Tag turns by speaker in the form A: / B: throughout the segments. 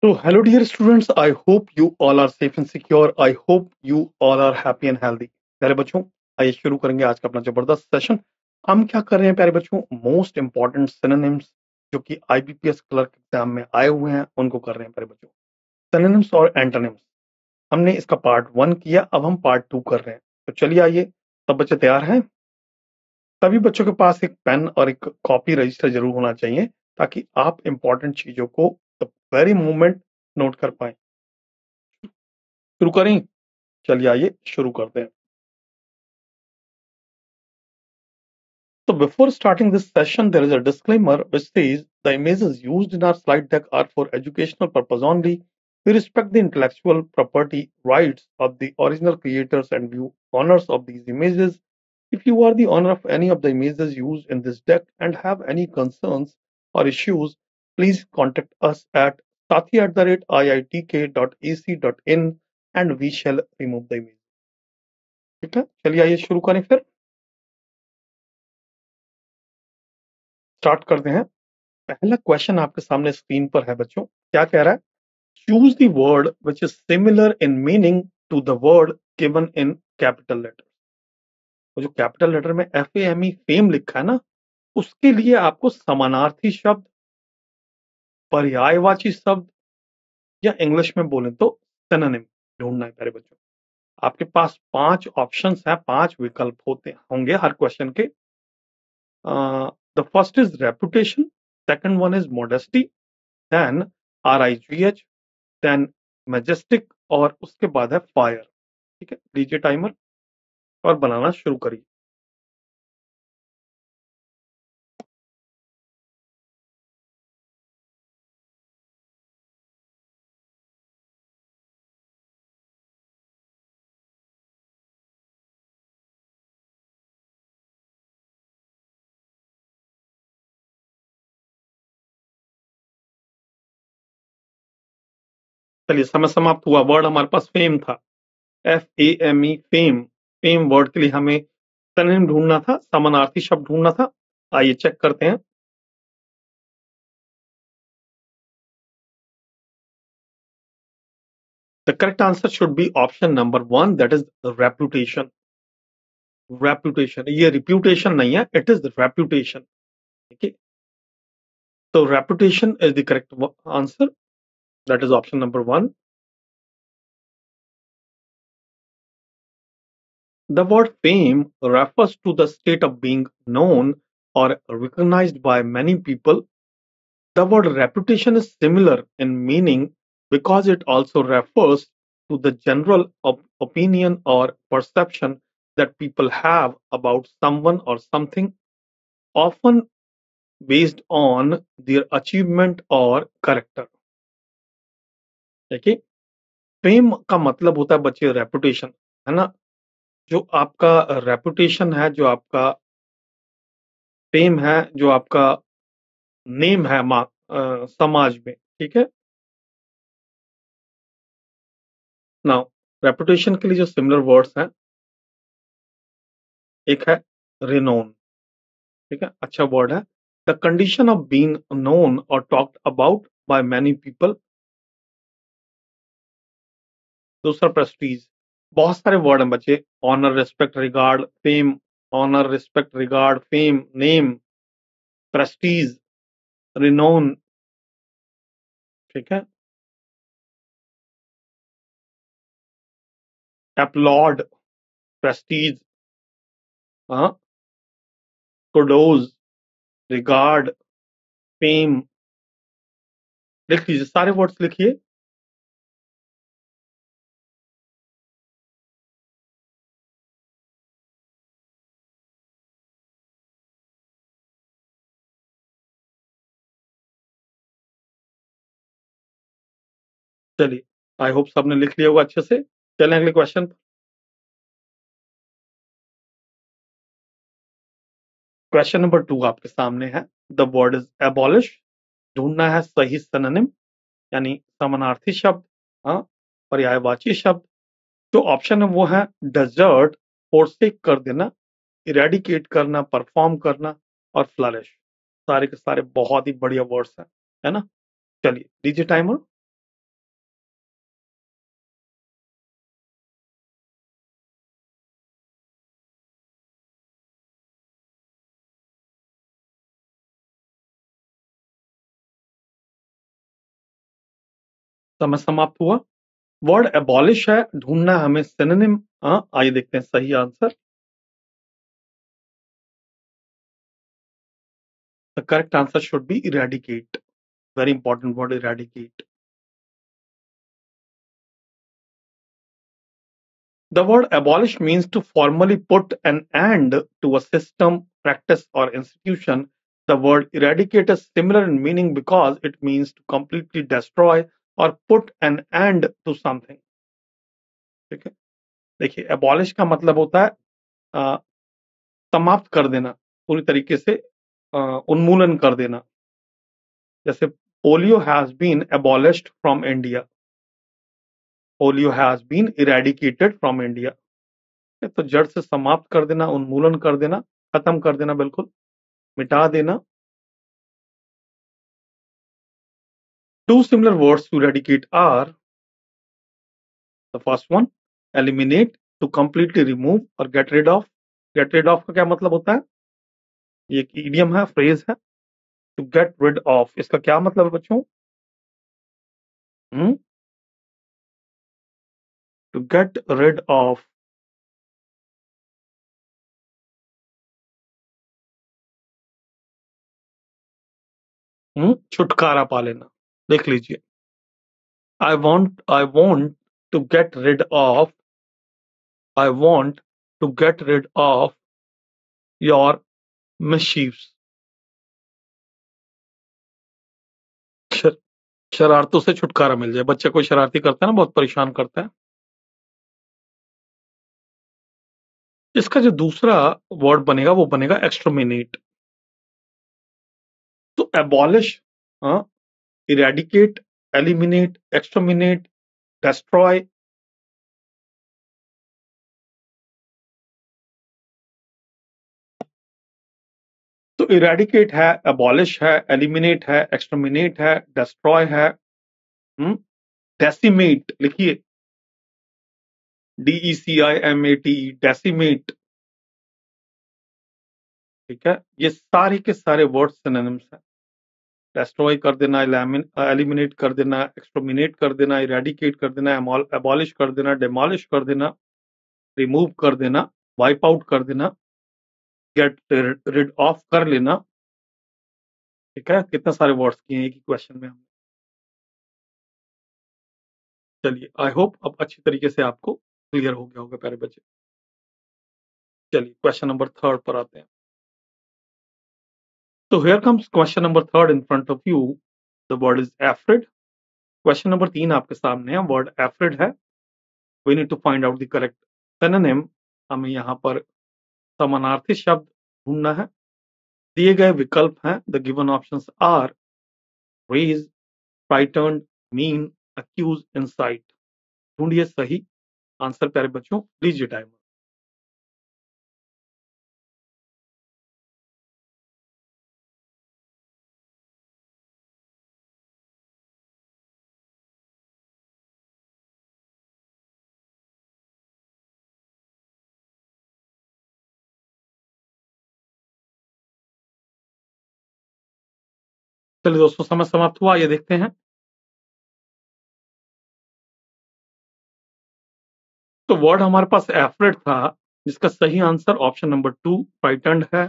A: So, hello, dear students. I hope you all are safe and secure. I hope you all are happy and healthy. प्यारे बच्चों, आइए शुरू करेंगे आज का अपना जबरदस्त सेशन। हम क्या कर रहे हैं प्यारे बच्चों? मोस्ट इंपॉर्टेंट सिनोनिम्स जो कि आईबीपीएस क्लर्क एग्जाम में आए हुए हैं उनको कर रहे हैं प्यारे बच्चों। सिनोनिम्स और एंटोनिम्स हमने इसका पार्ट 1 किया, अब हम पार्ट 2 कर रहे हैं। तो चलिए आइए, सब बच्चे तैयार हैं? सभी बच्चों के पास एक पेन और एक कॉपी रजिस्टर जरूर होना चाहिए ताकि आप इंपॉर्टेंट चीजों को द वेरी मोमेंट नोट कर पाए। शुरू करें? चलिए आइए शुरू करते हैं। So before starting this session, there is a disclaimer which says the images used in our slide deck are for educational purpose only. We respect the intellectual property rights of the original creators and view owners of these images. If you are the owner of any of the images used in this deck and have any concerns or issues, please contact us at sathi@iitk.ac.in and we shall remove the image. ठीक है, चलिए आइए शुरू करें फिर। Start करते हैं। पहला क्वेश्चन आपके सामने स्क्रीन पर है बच्चों। क्या कह रहा है? Choose the word which is similar in meaning to the word given in capital letter. वो जो कैपिटल लेटर में FAME फेम लिखा है ना, उसके लिए आपको समानार्थी शब्द, पर्यायवाची शब्द या इंग्लिश में बोले तो सिनोनिम ढूंढना है प्यारे बच्चों। आपके पास 5 ऑप्शंस हैं, 5 विकल्प होते होंगे हर क्वेश्चन के। The first is reputation, second one is modesty, then RIGH, then majestic और उसके बाद है फायर। ठीक है, डीजे टाइमर और बनाना शुरू करिए। चलिए, समय समाप्त हुआ। वर्ड हमारे पास फेम था, FAME फेम। फेम वर्ड के लिए हमें सिनोनिम ढूंढना था, समानार्थी शब्द ढूंढना था। आइए चेक करते हैं। The correct answer should be option number 1, that is reputation. Reputation, ये रिप्यूटेशन नहीं है, इट इज रेपुटेशन। ठीक है, तो reputation is the correct answer, that is option number 1। The word fame refers to the state of being known or recognized by many people. The word reputation is similar in meaning because it also refers to the general opinion or perception that people have about someone or something, often based on their achievement or character. देखिए, fame का मतलब होता है बच्चे reputation, है ना? जो आपका रेपुटेशन है, जो आपका फेम है, जो आपका नेम है समाज में। ठीक है, नाउ रेपुटेशन के लिए जो सिमिलर वर्ड्स हैं, एक है रिनोन। ठीक है, अच्छा वर्ड है। The condition of being known और talked about by many people. दूसरा प्रेस्टीज। बहुत सारे वर्ड हैं बच्चे, honour, respect, regard, fame. Honour, respect, regard, fame, name, prestige, renown. ठीक है, एप्लॉड, प्रेस्टीज, हाँ, कुडोज, रिगार्ड, फेम। लिख लीजिए, सारे वर्ड्स लिखिए। चलिए, आई होप सबने लिख लिया होगा अच्छे से। चलें अगले क्वेश्चन। क्वेश्चन नंबर 2 आपके सामने है। The word is abolish. ढूंढना है सही सिनोनिम यानी समानार्थी शब्द, हाँ, पर्यायवाची शब्द। जो ऑप्शन है वो है डेजर्ट, फोर्सेक कर देना, इरेडिकेट करना, परफॉर्म करना और फ्लरिश। सारे के सारे बहुत ही बढ़िया वर्ड्स हैं, है ना? चलिए, डीजे टाइमर। समय समाप्त हुआ। वर्ड एबॉलिश है, ढूंढना है हमें सिनोनिम। आइए देखते हैं सही answer. The correct answer should B eradicate. Very important word, eradicate. The word abolish means to formally put an end to a system, practice, or institution. The word eradicate is similar in meaning because it means to completely destroy or put an end to something. ठीक है, देखिए abolish का मतलब होता है अ, समाप्त कर देना, पूरी तरीके से उन्मूलन कर देना। जैसे polio has been abolished from India, polio has been eradicated from India. तो जड़ से समाप्त कर देना, उन्मूलन कर देना, खत्म कर देना, बिल्कुल मिटा देना। Two similar words to eradicate are the first one, eliminate, to completely remove or get rid of। Get rid of का क्या मतलब होता है? ये एक idiom है, phrase है। To get rid of इसका क्या मतलब है बच्चों? हम्म To get rid of। छुटकारा पा लेना। देख लीजिए, I want to get rid of, I want to get rid of your mischiefs। शर, शरारतों से छुटकारा मिल जाए। बच्चे कोई शरारती करता है ना, बहुत परेशान करता है। इसका जो दूसरा वर्ड बनेगा वो बनेगा एक्सटर्मिनेट। तो abolish, eradicate, eliminate, exterminate, destroy. तो इरेडिकेट है, एबॉलिश है, एलिमिनेट है, एक्सटर्मिनेट है, डेस्ट्रॉय है। डेसिमेट लिखिए, DECIMATE, डेसिमेट। ठीक है, ये सारे के सारे वर्ड सिनोनिम्स हैं। डेस्ट्रॉय कर देना, एलिमिनेट कर देना, एक्सटर्मिनेट कर देना, इरेडिकेट कर देना, एबॉलिश कर देना, डेमोलिश कर देना, रिमूव कर देना, वाइप आउट कर देना, गेट रिड ऑफ कर लेना। ठीक है, कितने सारे वर्ड्स किए हैं एक ही क्वेश्चन में हमने। चलिए, आई होप अब अच्छी तरीके से आपको क्लियर हो गया होगा प्यारे बच्चे। चलिए क्वेश्चन नंबर थर्ड पर आते हैं। तो here comes question number third in front of you. The word is afraid. Question number 3 आपके सामने है, वर्ड एफ्रिड है। We need to find out the correct synonym. हमें यहाँ पर समानार्थी शब्द ढूंढना है। दिए गए विकल्प हैं, the given options are rage, frightened, mean, accuse, incite. ढूंढिए सही आंसर प्यारे बच्चों, लीजिए टाइमर। चलिए दोस्तों, समय समाप्त हुआ, ये देखते हैं। तो वर्ड हमारे पास एफ्रेड था, जिसका सही आंसर ऑप्शन नंबर 2 फ्राइटन्ड है।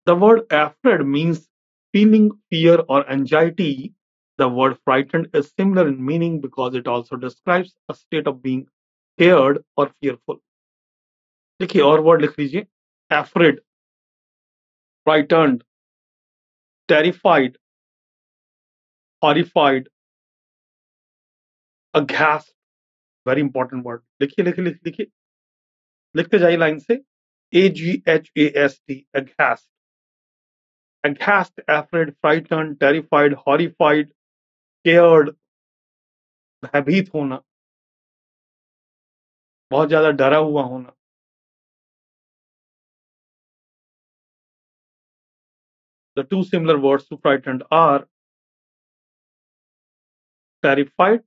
A: The word afraid means feeling fear or anxiety. The word frightened is similar in meaning because it also describes a state of being scared or fearful। देखिए और word लिख लीजिए, afraid, frightened, terrified, horrified, अघास्ट। Very important word, लिखिए लिखिए लिखिए, लिखते जाइए line से। AGHAST, अघास्ट। aghast, afraid, frightened, terrified, horrified, scared, भयभीत होना, बहुत ज्यादा डरा हुआ होना। The two similar words to frightened are terrified,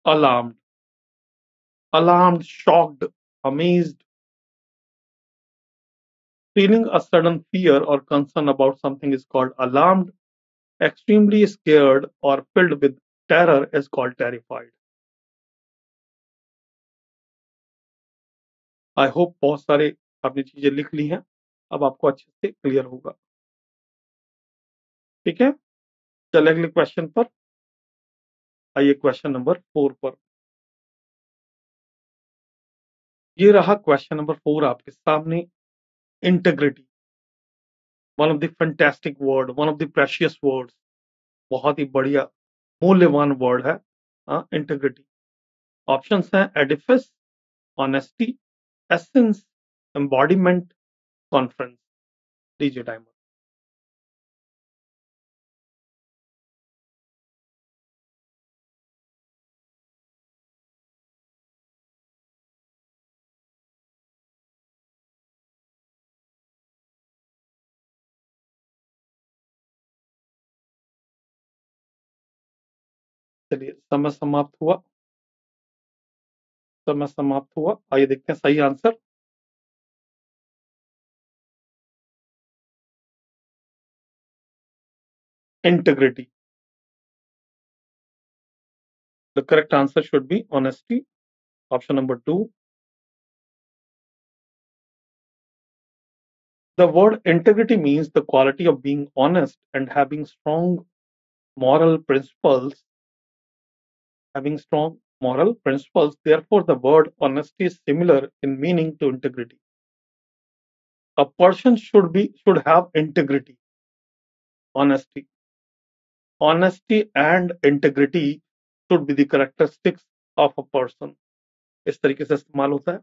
A: alarmed। Alarmed, shocked, amazed, Feeling a sudden fear or concern about something is called alarmed. Extremely scared or filled with terror is called terrified. I hope बहुत सारे आपने चीजें लिख ली हैं, अब आपको अच्छे से क्लियर होगा। ठीक है, चले अगले क्वेश्चन पर। आइए क्वेश्चन नंबर 4 पर। ये रहा क्वेश्चन नंबर 4 आपके सामने। Integrity, one of the fantastic word, one of the precious words, बहुत ही बढ़िया मूल्यवान वर्ड है। इंटेग्रिटी। ऑप्शंस हैं Edifice, honesty, essence, embodiment, conference. DJ timer. चलिए, समय समाप्त हुआ। समय समाप्त हुआ। आइए देखते हैं सही answer. Integrity. The correct answer should be honesty. Option number 2. The word integrity means the quality of being honest and having strong moral principles. Having strong moral principles. Therefore, the word honesty is similar in meaning to integrity. A person should have integrity, honesty. Honesty and integrity should be the characteristics of a person. इस तरीके से इस्तेमाल होता है।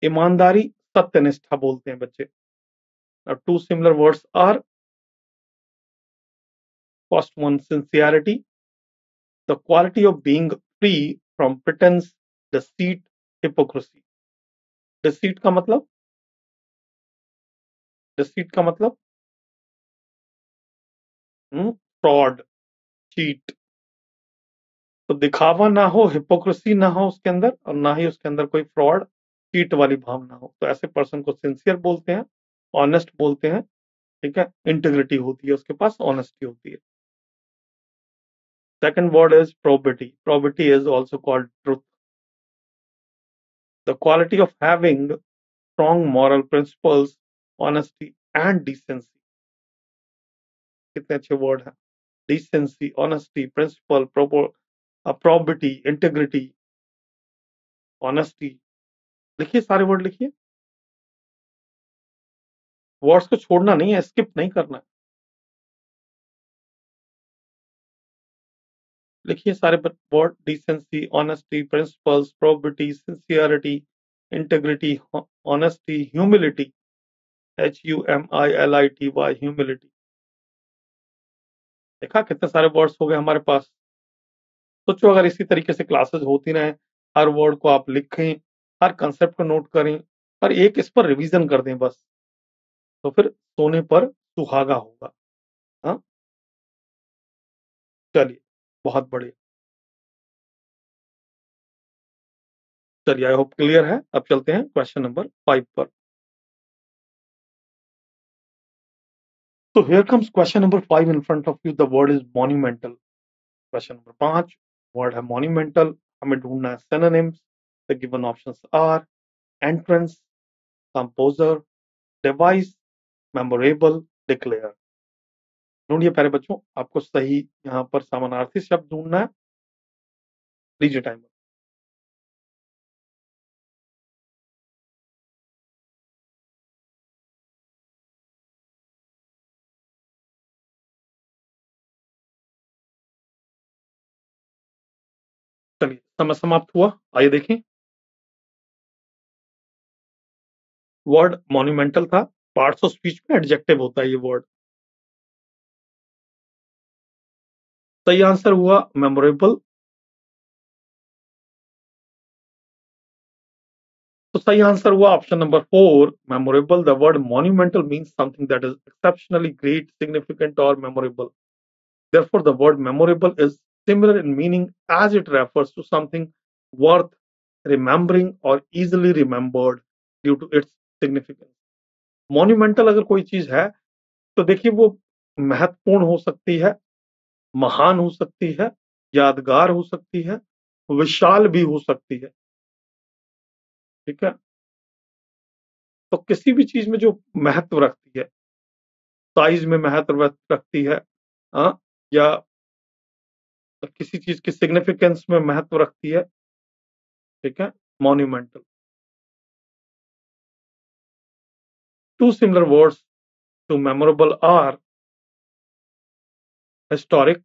A: ईमानदारी, सत्यनिष्ठा बोलते हैं बच्चे। Now, two similar words are: first one, sincerity, the quality of being free from pretense, deceit, hypocrisy. Deceit का मतलब, deceit का मतलब फ्रॉड, चीट। तो दिखावा ना हो, हिपोक्रेसी ना हो उसके अंदर, और ना ही उसके अंदर कोई फ्रॉड, चीट वाली भावना हो, तो ऐसे पर्सन को सिंसियर बोलते हैं, ऑनेस्ट बोलते हैं। ठीक है, इंटीग्रिटी होती है उसके पास, ऑनेस्टी होती है। Second word is probity. Probity is also called truth. The quality of having strong moral principles, honesty and decency. कितने अच्छे वर्ड हैं। Decency, honesty, principle, probity, integrity, honesty. लिखिए, सारे वर्ड लिखिए। वर्ड्स को छोड़ना नहीं है, स्किप नहीं करना है। लिखिए सारे word: decency, honesty, principles, probity, sincerity, integrity, honesty, humility. HUMILITY, humility. देखा कितने सारे वर्ड्स हो गए हमारे पास। सोचो अगर इसी तरीके से क्लासेस होती रहे, हर वर्ड को आप लिखें, हर कंसेप्ट को नोट करें, और एक इस पर रिवीजन कर दें बस, तो फिर सोने पर सुहागा होगा। हाँ, चलिए, बहुत बढ़िया। चलिए, आई होप क्लियर है। अब चलते हैं क्वेश्चन नंबर 5 पर। So here comes question number 5 in front of you. The word is monumental. Question number 5, word है monumental. हमें ढूंढना है synonyms. The given options are entrance, composer, device, memorable, declare. ढूंढिए प्यारे बच्चों, आपको सही यहाँ पर समानार्थी शब्द ढूंढना है। लीजिए टाइमर। चलिए, समय समाप्त हुआ। आइए देखें। वर्ड मॉन्यूमेंटल था। पार्ट्स ऑफ स्पीच में एडजेक्टिव होता है ये वर्ड। सही आंसर हुआ मेमोरेबल। तो सही आंसर हुआ option number 4, memorable. The word monumental means something that is exceptionally great, significant और memorable. Therefore, the word memorable is similar in meaning as it refers to something worth remembering or easily remembered due to its significance. Monumental अगर कोई चीज है तो देखिए वो महत्वपूर्ण हो सकती है, महान हो सकती है, यादगार हो सकती है, विशाल भी हो सकती है। ठीक है, तो किसी भी चीज में जो महत्व रखती है, साइज में महत्व रखती है, हाँ, या किसी चीज की सिग्निफिकेंस में महत्व रखती है। ठीक है, monumental. To similar words to memorable are historic,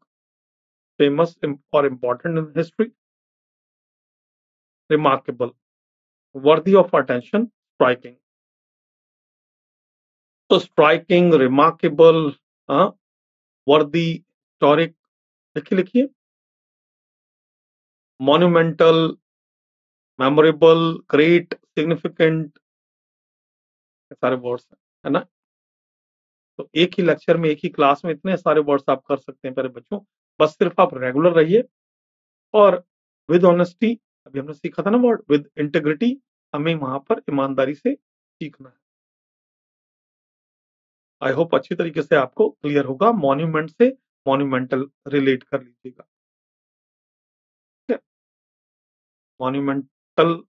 A: famous और important in history, remarkable, worthy of attention, striking. तो स्ट्राइकिंग, रिमार्केबल, वर्दी, हिस्टोरिक, लिखिए लिखिए, मॉन्यूमेंटल, मेमोरेबल, ग्रेट, सिग्निफिकेंट, सारे वर्ड्स हैं, है ना। तो एक ही लेक्चर में, एक ही क्लास में इतने सारे वर्ड्स आप कर सकते हैं प्यारे बच्चों। बस सिर्फ आप रेगुलर रहिए और विद ऑनेस्टी, अभी हमने सीखा था ना वर्ड, विद इंटेग्रिटी, हमें वहां पर ईमानदारी से सीखना है। आई होप अच्छी तरीके से आपको क्लियर होगा। मॉन्यूमेंट से मॉन्यूमेंटल रिलेट कर लीजिएगा। ठीक है, मॉन्यूमेंटल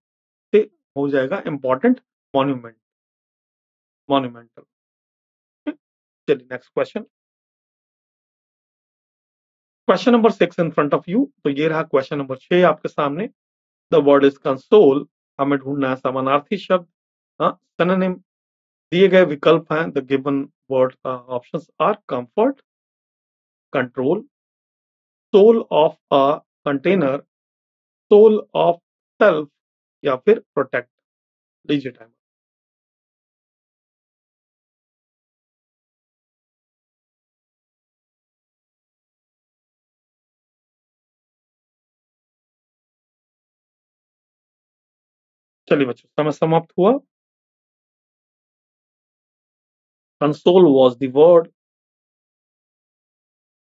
A: से हो जाएगा इंपॉर्टेंट, मॉन्यूमेंट, मॉन्यूमेंटल। चलिए next question, question number 6 in front of you. तो ये रहा क्वेश्चन नंबर 6 आपके सामने। द वर्ड इज कंसोल, हमें ढूंढना है समानार्थी शब्द। हाँ, सिनोनिम दिए गए विकल्प हैं, the given word options are comfort, control, soul of a container, soul of self, या फिर प्रोटेक्ट। लीजिए टाइम। चलिए बच्चों, समय समाप्त हुआ। Console was the word.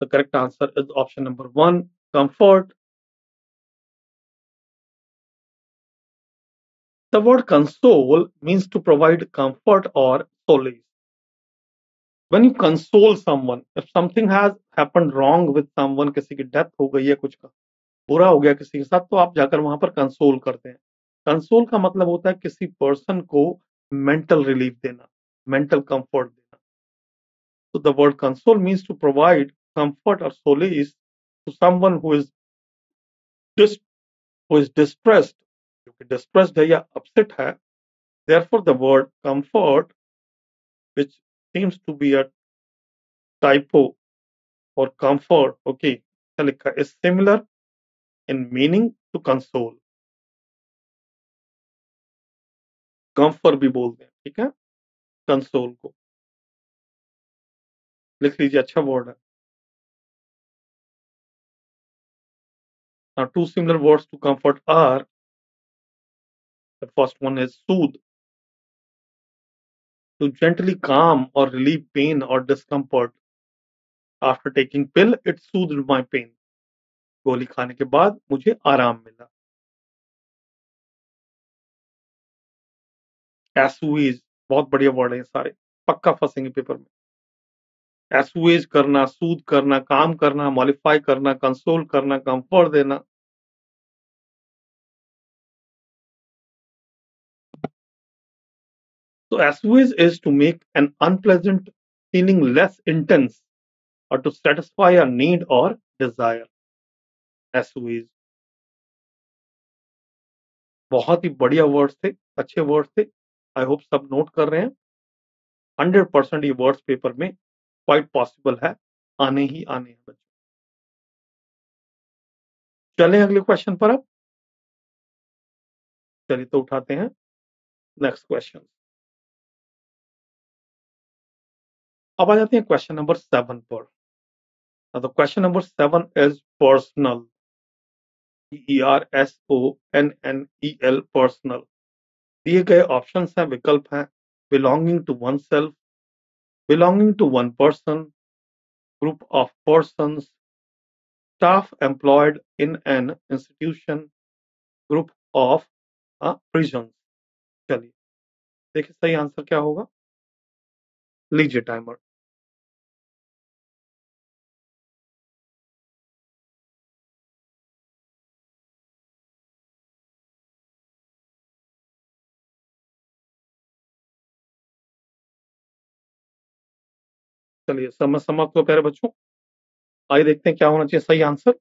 A: The correct answer is option number 1, comfort. The word console means to provide comfort or solace. When you console someone, if something has happened wrong with someone, किसी की death हो गई है, कुछ का बुरा हो गया किसी के साथ, तो आप जाकर वहां पर कंसोल करते हैं। कंसोल का मतलब होता है किसी पर्सन को मेंटल रिलीफ देना, मेंटल कंफर्ट देना। So the word console means to provide comfort or solace to someone dis- who is distressed, क्योंकि distressed है या upset है। Therefore, the word comfort, which seems to be a typo or comfort, okay, क्या लिखा है, is similar in meaning to console. कंफर भी बोलते हैं, ठीक है, कंसोल को लिख लीजिए, अच्छा वर्ड है। Now, two similar words to comfort are, the first one is soothe, to gently calm or relieve pain or discomfort. After taking pill, it soothed my pain. गोली खाने के बाद मुझे आराम मिला। एसुइज, बहुत बढ़िया वर्ड है ये सारे, पक्का फंसेंगे पेपर में। एसुएज करना, सूद करना, काम करना, मॉडिफाई करना, कंसोल करना, कंफर्ट देना। तो assuage is to make an unpleasant feeling less intense और टू सेटिस्फाई अ नीड और डिजायर। एसुएज बहुत ही बढ़िया वर्ड्स थे, अच्छे वर्ड्स थे। आई होप सब नोट कर रहे हैं। 100% ये वर्ड्स पेपर में क्वाइट पॉसिबल है, आने ही आने हैं बच्चों। चलें अगले क्वेश्चन पर अब। चलिए तो उठाते हैं नेक्स्ट क्वेश्चन। अब आ जाते हैं क्वेश्चन नंबर 7 पर। तो question number 7 is personal, PERSONNEL, personal. दिए गए ऑप्शंस हैं, विकल्प हैं, belonging to one self, belonging to one person, group of persons, staff employed in an institution, group of prison. चलिए देखिए सही आंसर क्या होगा। लीजिए टाइमर। चलिए समय समाप्त हो प्यारे बच्चों। आइए देखते हैं क्या होना चाहिए सही आंसर।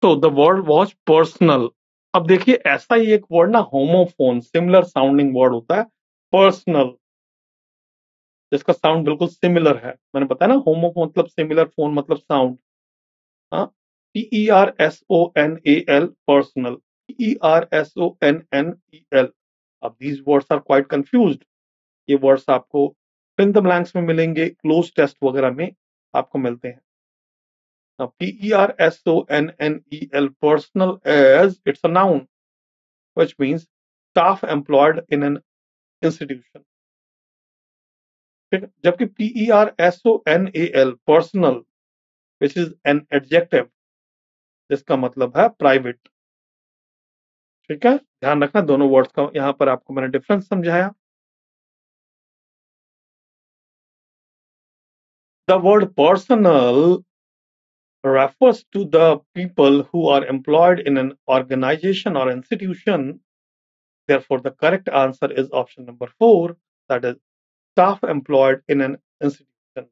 A: तो द वर्ड वॉज पर्सनल। अब देखिए ऐसा ही एक वर्ड ना होमोफोन सिमिलर साउंडिंग वर्ड होता है पर्सनल, जिसका साउंड बिल्कुल सिमिलर है। मैंने बताया ना होमोफोन मतलब सिमिलर, फोन मतलब साउंड। हाँ, PERSONAL पर्सनल, PERSONNEL। अब these words are quite confused. ये वर्ड्स आपको फिल द ब्लैंक्स में मिलेंगे, क्लोज टेस्ट वगैरह में आपको मिलते हैं। PERSONNEL personal as it's a noun which means staff employed in an institution। ठीक है, जबकि PERSONAL personal which is an adjective जिसका मतलब है प्राइवेट। ठीक है, ध्यान रखना दोनों वर्ड्स का, यहाँ पर आपको मैंने डिफरेंस समझाया। The word personal refers to the people who are employed in an organization or institution. Therefore, the correct answer is option number 4, that is staff employed in an institution।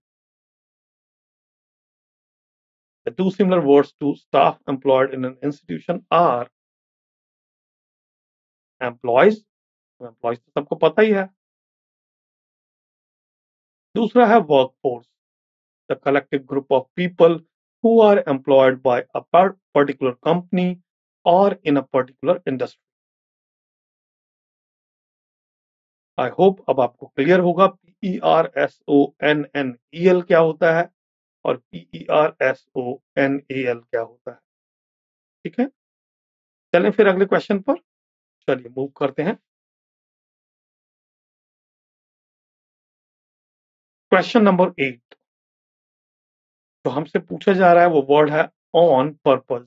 A: The two similar words to staff employed in an institution are employees, employees तो सबको पता ही है। दूसरा है workforce, the collective group of people who are employed by a particular company or in a particular industry। I hope अब आपको clear होगा PERSONNEL क्या होता है और PERSONAL क्या होता है। ठीक है, चलें फिर अगले क्वेश्चन पर। चलिए मूव करते हैं। क्वेश्चन नंबर 8 जो हमसे पूछा जा रहा है वो वर्ड है ऑन पर्पज।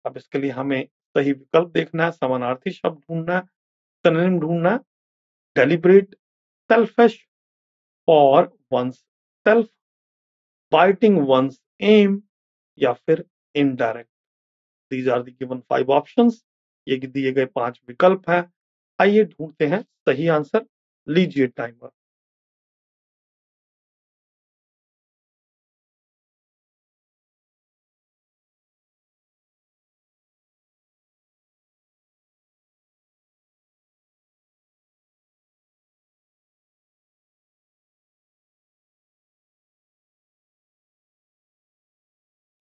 A: अब इसके लिए हमें सही विकल्प देखना है, समानार्थी शब्द ढूंढना है, सिनोनिम ढूंढना है। Deliberate, selfish, for one's self, biting one's aim, या फिर indirect. These are the given 5 options. ये दिए गए 5 विकल्प हैं। आइए ढूंढते हैं सही आंसर। लीजिए टाइमर।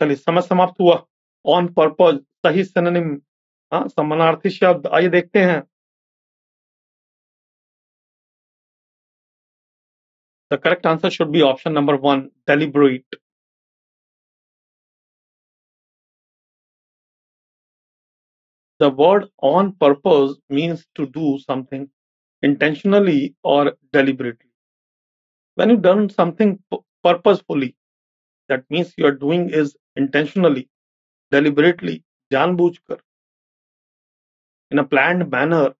A: चलिए समय समाप्त हुआ। ऑन पर्पज सही सिनोनिम, हाँ समानार्थी शब्द, आइए देखते हैं। The correct answer should be option number 1, deliberate. The word on purpose means to do something intentionally or deliberately. When you done something purposefully, that means you are doing is intentionally, deliberately, जानबूझकर, in a planned manner.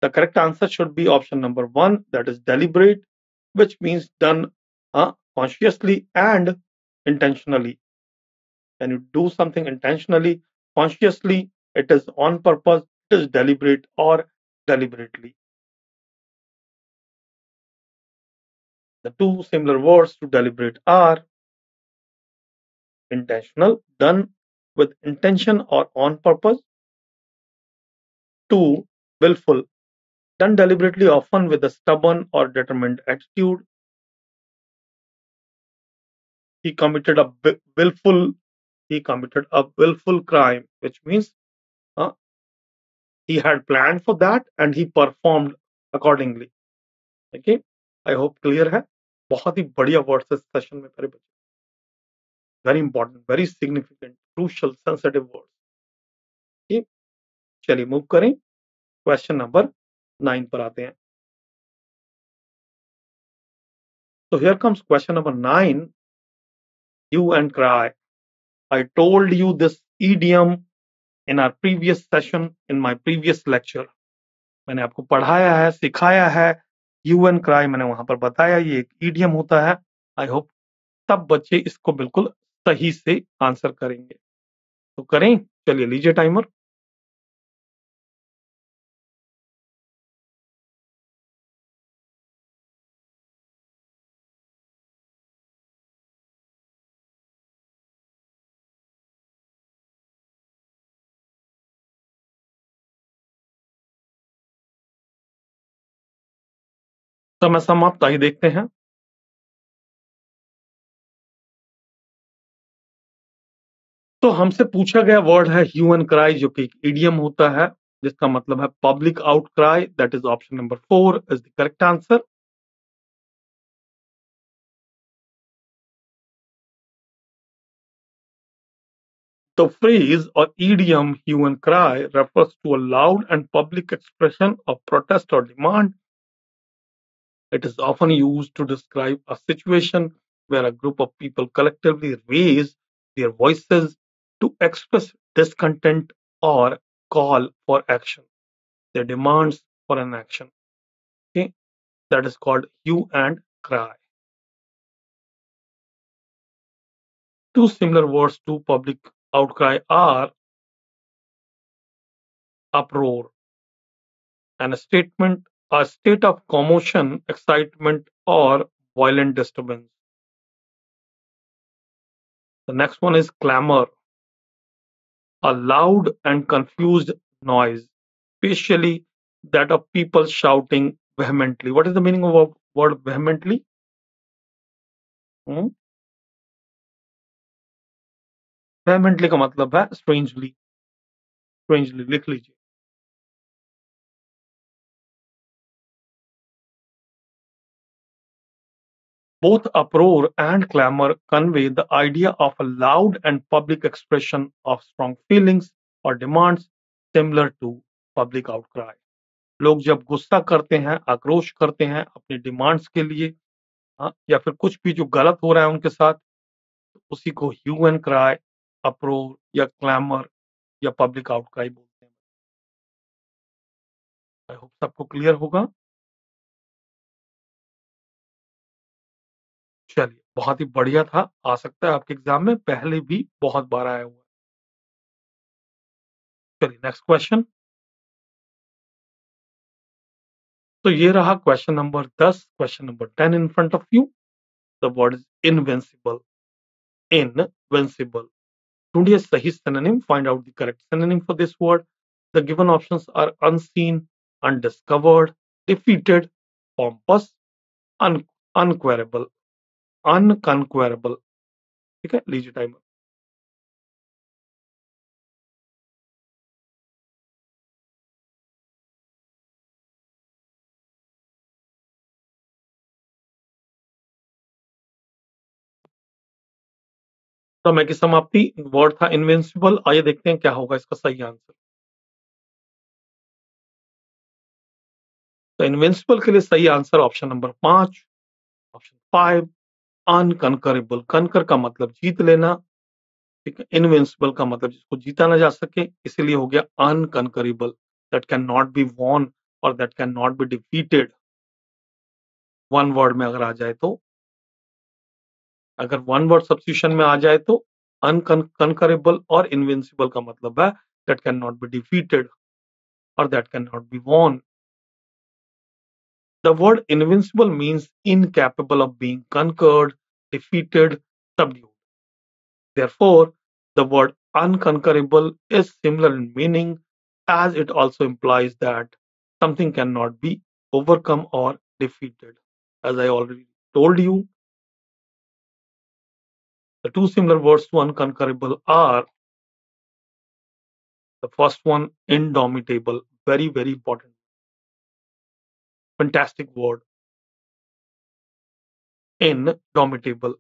A: The correct answer should be option number 1, that is deliberate, which means done consciously and intentionally. When you do something intentionally, consciously, it is on purpose, it is deliberate or deliberately. The two similar words to deliberate are intentional, done with intention or on purpose. Two, willful, done deliberately, often with a stubborn or determined attitude. He committed a willful he committed a willful crime, which means uh, he had planned for that and he performed accordingly। Okay, I hope clear है। बहुत ही बढ़िया words इस session में मेरे बच्चे, very important, very significant, crucial, sensitive words. चलिए move करें, क्वेश्चन नंबर 9 पर आते हैं। So here comes question number 9, hue and cry। I told you this idiom in our previous session, in my previous lecture मैंने आपको पढ़ाया है, सिखाया है। यू एंड क्राई मैंने वहां पर बताया, ये एक ईडियम होता है। आई होप सब बच्चे इसको बिल्कुल सही से आंसर करेंगे। तो करें, चलिए लीजिए टाइमर। समय समाप्त, आइए देखते हैं। तो हमसे पूछा गया वर्ड है ह्यू एंड क्राई, जो कि एक इडियम होता है जिसका मतलब है public outcry. That is option number 4 is the correct answer. The phrase or idiom hue and cry refers to a loud and public expression of protest or demand. It is often used to describe a situation where a group of people collectively raise their voices to express discontent or call for action. Their demands for an action. Okay, that is called hue and cry. Two similar words to public outcry are uproar and a state of commotion, excitement, or violent disturbance. The next one is clamor, a loud and confused noise, especially that of people shouting vehemently. What is the meaning of the word vehemently? Hmm? Vehemently का मतलब है strangely. Strangely लिख लीजिए. Both uproar and clamor convey the idea of a loud and public expression of strong feelings or demands similar to public outcry. लोग जब गुस्सा करते हैं, आक्रोश करते हैं अपनी डिमांड्स के लिए, या फिर कुछ भी जो गलत हो रहा है उनके साथ, तो उसी को ह्यू एंड क्राई, अप्रोर या क्लैमर या पब्लिक आउटक्राई बोलते हैं। आई होप सबको क्लियर होगा। चलिए, बहुत ही बढ़िया था। आ सकता है आपके एग्जाम में, पहले भी बहुत बार आया हुआ है। चलिए नेक्स्ट क्वेश्चन। तो ये रहा question number 10, question number 10 in front of you. The word is invincible. Invincible, ढूंढिए सही synonym, find out the correct synonym for this word. The given options are unseen, undiscovered, defeated, pompous, un unquerable, unconquerable। ठीक है, लीजिए timer. समय की समाप्ति, word था invincible. आइए देखते हैं क्या होगा इसका सही आंसर। तो इनविंसिबल के लिए सही answer option number 5, option 5, unconquerable. Conquer का मतलब जीत लेना, ठीक है। इनविंसिबल का मतलब जिसको जीता ना जा सके, इसीलिए हो गया unconquerable, that can not be won और that can not be defeated. One word में अगर आ जाए तो, अगर वन वर्ड सब्स्टिट्यूशन में आ जाए तो अनकनकरेबल और इनविंसिबल का मतलब है that can not be defeated और that can not be won. The word invincible means incapable of being conquered, defeated, subdued. Therefore, the word unconquerable is similar in meaning, as it also implies that something cannot be overcome or defeated. As I already told you, the two similar words to unconquerable are the first one, indomitable, very, very important, fantastic word, indomitable,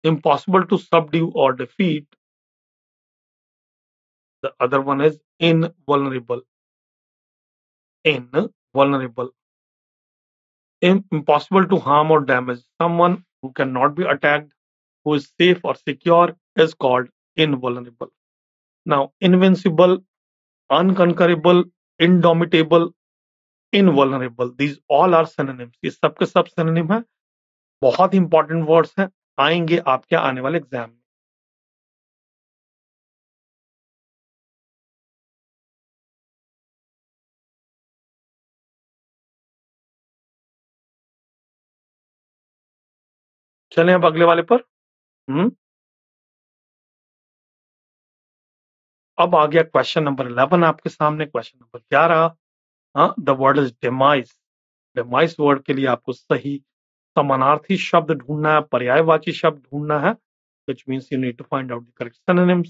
A: impossible to subdue or defeat. The other one is invulnerable. Invulnerable. Impossible to harm or damage. Someone who cannot be attacked, who is safe or secure, is called invulnerable. Now invincible, unconquerable, indomitable, invulnerable, these all are synonyms. ये सब के सब synonym है, बहुत important words हैं, आएंगे आपके आने वाले एग्जाम में। चलें अब अगले वाले पर। अब आ गया क्वेश्चन नंबर 11 आपके सामने। क्वेश्चन नंबर 11, हाँ, द वर्ड इज डेमाइस। डेमाइस वर्ड के लिए आपको सही समानार्थी शब्द ढूंढना है, पर्यायवाची शब्द ढूंढना है, which means you need to find out the correct synonyms।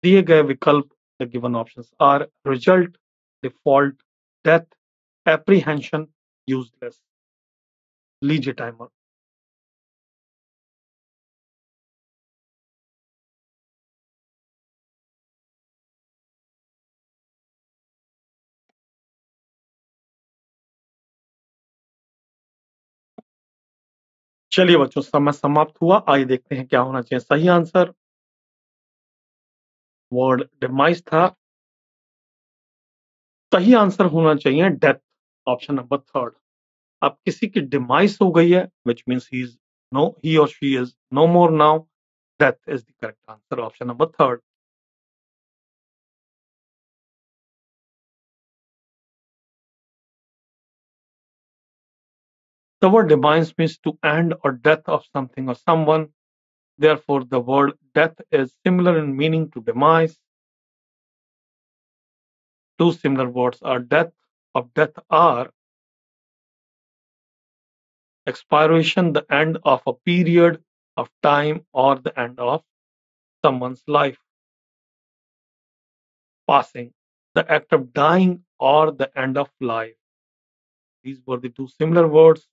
A: दिए गए विकल्प, the given options are result, default, death, apprehension, useless। लीजिए टाइमर। चलिए बच्चों, समय समाप्त हुआ। आइए देखते हैं क्या होना चाहिए सही आंसर। वर्ड डिमाइस था, सही आंसर होना चाहिए डेथ, ऑप्शन नंबर थर्ड। अब किसी की डिमाइस हो गई है, which means he or she is no more now, death is the correct answer, option number third। The word demise means to end or death of something or someone, therefore the word death is similar in meaning to demise। Two similar words are death of death are expiration, the end of a period of time or the end of someone's life; passing, the act of dying or the end of life। These were the two similar words।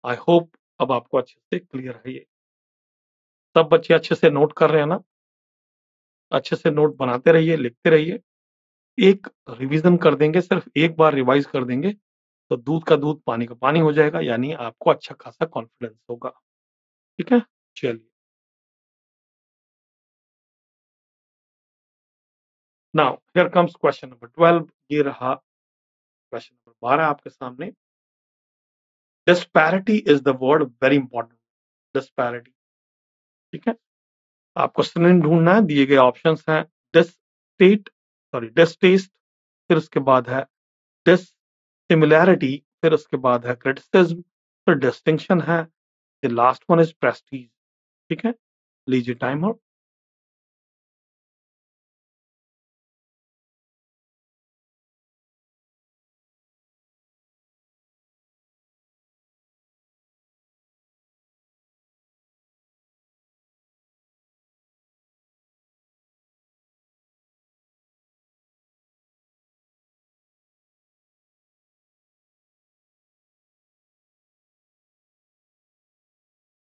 A: I hope अब आपको अच्छे से clear है ये। सब बच्चे अच्छे से नोट कर रहे हैं ना? अच्छे से नोट बनाते रहिए, लिखते रहिए। एक रिवीजन कर देंगे, सिर्फ एक बार रिवाइज कर देंगे तो दूध का दूध पानी का पानी हो जाएगा, यानी आपको अच्छा खासा कॉन्फिडेंस होगा। ठीक है, चलिए। Now here comes question number 12। ये रहा क्वेश्चन नंबर 12 आपके सामने। Disparity is the word, very important. Disparity, ठीक है। आपको सिनोनिम ढूंढना है, दिए गए ऑप्शंस हैं डिस्टेस्ट, फिर उसके बाद है डिसिमिलैरिटी, फिर उसके बाद है क्रिटिसिज्म, फिर डिस्टिंक्शन है, the last one is Prestige. ठीक है, लीजिए टाइमर।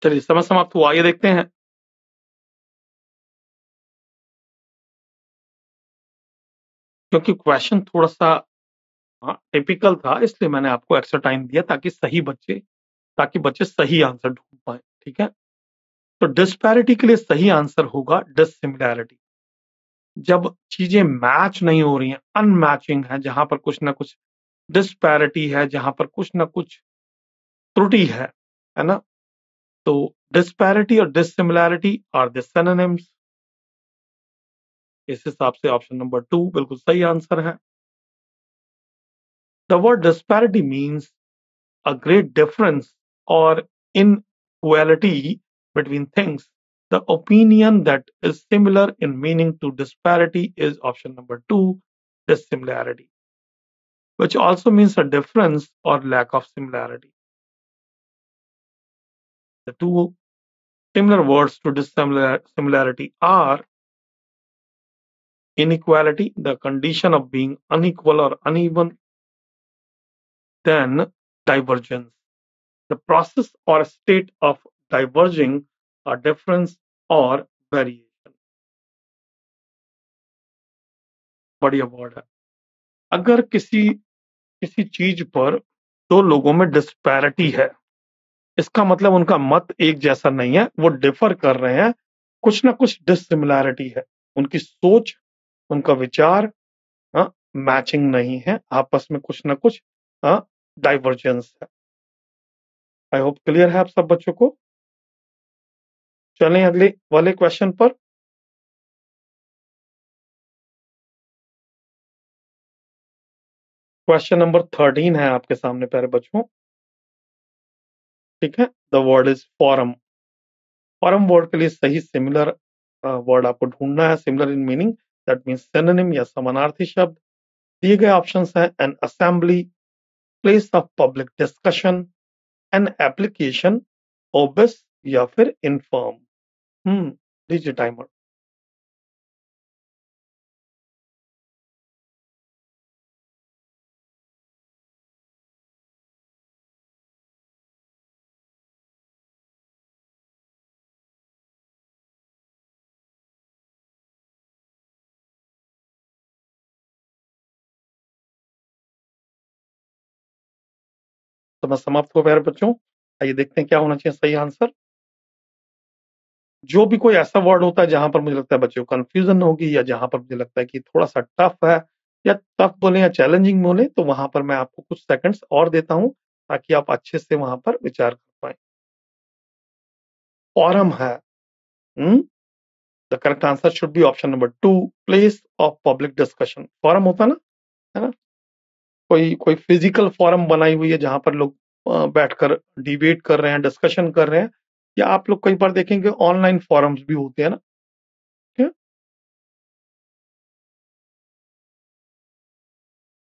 A: चलिए, समय समाप्त हुआ, आइए देखते हैं। क्योंकि क्वेश्चन थोड़ा सा टिपिकल था, इसलिए मैंने आपको एक्स्ट्रा टाइम दिया ताकि बच्चे सही आंसर ढूंढ पाए। ठीक है, तो डिस्पैरिटी के लिए सही आंसर होगा डिसिमिलैरिटी। जब चीजें मैच नहीं हो रही हैं, अनमैचिंग है, जहां पर कुछ ना कुछ डिस्पैरिटी है, जहां पर कुछ ना कुछ त्रुटि है ना? तो डिस्पैरिटी और डिसिमिलैरिटी आर द सिनोनिम्स। इस हिसाब से ऑप्शन नंबर 2 बिल्कुल सही आंसर है। The word disparity means a great difference or inequality between things। The opinion that is similar in meaning to disparity is option number 2, dissimilarity, which also means a difference or lack of similarity। The two similar words to dissimilarity are inequality, the condition of being unequal or uneven, then divergence, the process or state of diverging, a difference or variation। बढ़िया word है। अगर किसी किसी चीज पर दो लोगों में डिस्पैरिटी है, इसका मतलब उनका मत एक जैसा नहीं है, वो डिफर कर रहे हैं, कुछ ना कुछ डिसिमिलैरिटी है। उनकी सोच, उनका विचार मैचिंग नहीं है, आपस में कुछ ना कुछ डाइवर्जेंस है। आई होप क्लियर है आप सब बच्चों को। चलें अगले वाले क्वेश्चन पर। क्वेश्चन नंबर 13 है आपके सामने प्यारे बच्चों। ठीक है, the word is forum. Forum word के लिए सही सिमिलर वर्ड आपको ढूंढना है, similar in meaning, that means synonym या समानार्थी शब्द। दिए गए ऑप्शंस हैं an assembly, place of public discussion, an application, obvious या फिर इनफॉर्म। लीजिए टाइमर। समय समाप्त हो प्यारे बच्चों। आइए देखते हैं क्या होना चाहिए सही आंसर। जो भी कोई ऐसा वर्ड होता है जहां पर मुझे लगता है बच्चों को कंफ्यूजन होगी, या जहां पर मुझे लगता है कि थोड़ा सा टफ है, या टफ बोले या चैलेंजिंग बोले, तो वहां पर मैं आपको कुछ सेकंड्स और देता हूं ताकि आप अच्छे से वहां पर विचार कर पाए। फॉरम है। The correct answer should be option number 2, place of public discussion. Forum होता है ना, कोई कोई फिजिकल फॉरम बनाई हुई है जहां पर लोग बैठकर डिबेट कर रहे हैं, डिस्कशन कर रहे हैं, या आप लोग कई बार देखेंगे ऑनलाइन फॉरम्स भी होते हैं ना। ठीक है?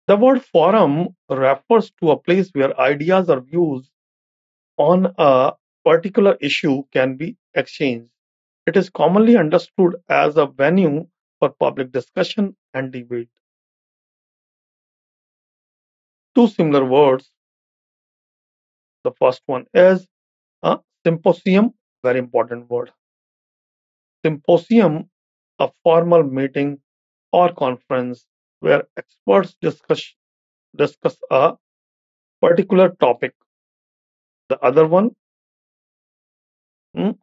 A: The word forum refers to a place where ideas or views on a particular issue can be exchanged. It is commonly understood as a venue for public discussion and debate. Two similar words. The first one is a symposium, very important word. Symposium, a formal meeting or conference where experts discuss a particular topic. The other one,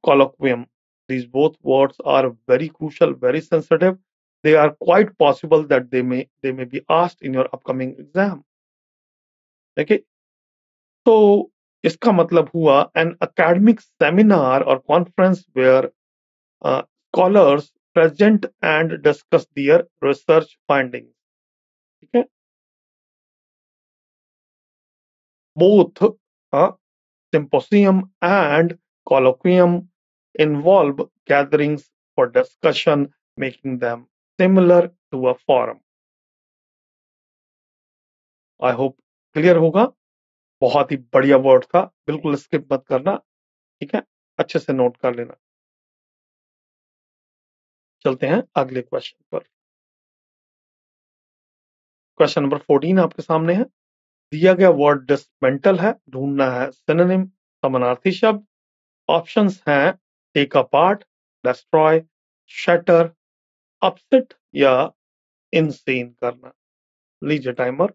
A: colloquium. These both words are very crucial, very sensitive. They are quite possible that they may be asked in your upcoming exam. Okay, तो इसका मतलब हुआ an academic seminar or conference where scholars present and discuss their research findings. ठीक है, both symposium and colloquium involve gatherings for discussion, making them similar to a forum. I hope clear होगा। बहुत ही बढ़िया वर्ड था, बिल्कुल skip मत करना। ठीक है, अच्छे से नोट कर लेना। चलते हैं अगले क्वेश्चन पर। क्वेश्चन नंबर 14 आपके सामने है। दिया गया वर्ड डिसमेंटल है, ढूंढना है सिनोनिम, समानार्थी शब्द। ऑप्शंस हैं take apart, destroy, shatter, upset या इनसेन करना। लीजिए टाइमर।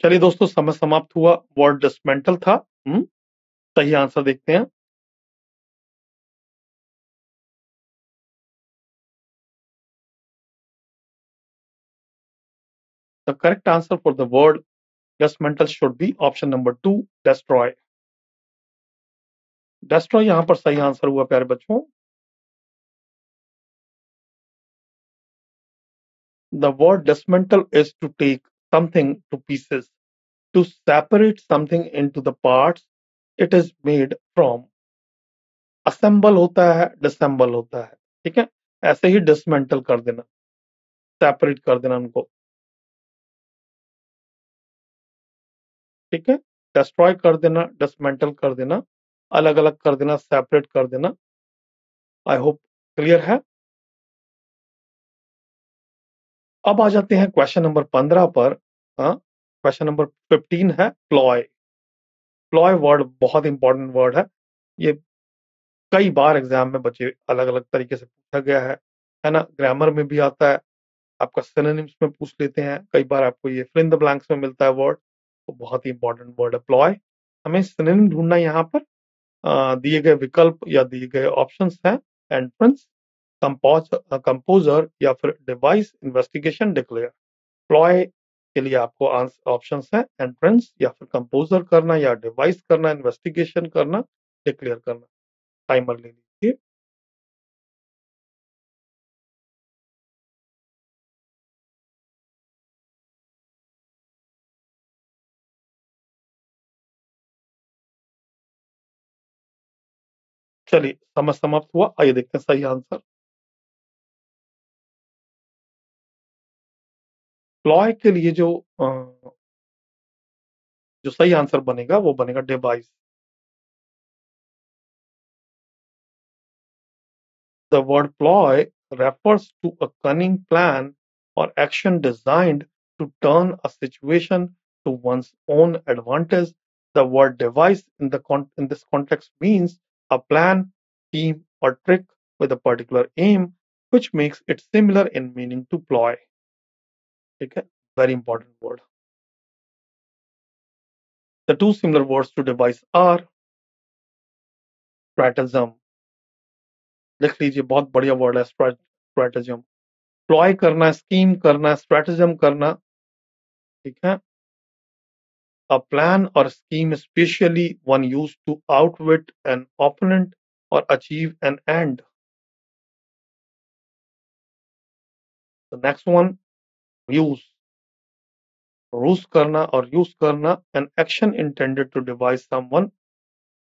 A: चलिए दोस्तों, समय समाप्त हुआ। वर्ड डिसमेंटल था। सही आंसर देखते हैं। The correct answer for the word dismantle should be option number 2, destroy. Destroy यहां पर सही आंसर हुआ प्यारे बच्चों। The word dismantle is to take something to pieces, to separate something into the parts it is made from. Assemble होता है, disassemble होता है। ठीक है, ऐसे ही dismantle कर देना, separate कर देना उनको। ठीक है, destroy कर देना, dismantle कर देना, अलग अलग कर देना, separate कर देना। आई होप क्लियर है। अब आ जाते हैं क्वेश्चन नंबर 15 पर। क्वेश्चन नंबर 15 है प्लॉय। प्लॉय वर्ड बहुत इंपॉर्टेंट वर्ड है। ये कई बार एग्जाम में बच्चे अलग अलग तरीके से पूछा गया है ना, ग्रामर में भी आता है, आपका सिनोनिम्स में पूछ लेते हैं, कई बार आपको ये फिल इन द ब्लैंक्स में मिलता है वर्ड, तो बहुत ही इंपॉर्टेंट वर्ड है प्लॉय। हमें सिनोनिम ढूंढना है यहाँ पर, दिए गए विकल्प या दिए गए ऑप्शंस हैं, एंट्रेंस, कंपोजर या फिर डिवाइस, इन्वेस्टिगेशन, डिक्लेयर। प्लॉय के लिए आपको ऑप्शंस हैं, एंट्रेंस या फिर कंपोजर करना या डिवाइस करना, इन्वेस्टिगेशन करना, डिक्लेयर करना। टाइमर ले लीजिए। चलिए, समय समाप्त हुआ। आइए देखते हैं सही आंसर। प्लॉय के लिए जो सही आंसर बनेगा वो बनेगा device. The word ploy refers to a cunning plan or action designed to turn a situation to one's own advantage. The word device in this context means a plan, scheme, or trick with a particular aim, which makes it similar in meaning to ploy. Okay? Very important word. The two similar words to device are stratagem. लिख लीजिए, बहुत बढ़िया word है स्ट्रैटेजम। Ploy करना, scheme करना, स्ट्रैटेजम करना, ठीक है। A plan or scheme, especially one used to outwit an opponent or achieve an end. The next one, use. Ruse करना और use करना, an action intended to devise someone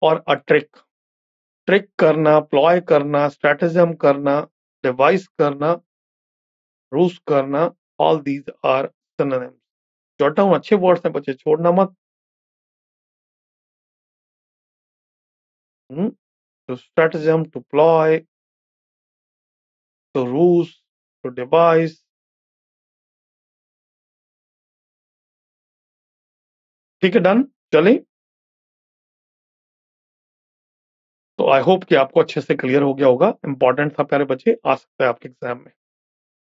A: or a trick. Trick करना, ploy करना, stratagem करना, devise करना, ruse करना, all these are synonyms. Jot down, अच्छे words हैं बच्चे, छोड़ना मत। To stratagem, to ploy, to ruse, to devise। ठीक है, डन। चलिए, तो आई होप कि आपको अच्छे से क्लियर हो गया होगा। इंपॉर्टेंट था प्यारे बच्चे, आ सकता है आपके एग्जाम में।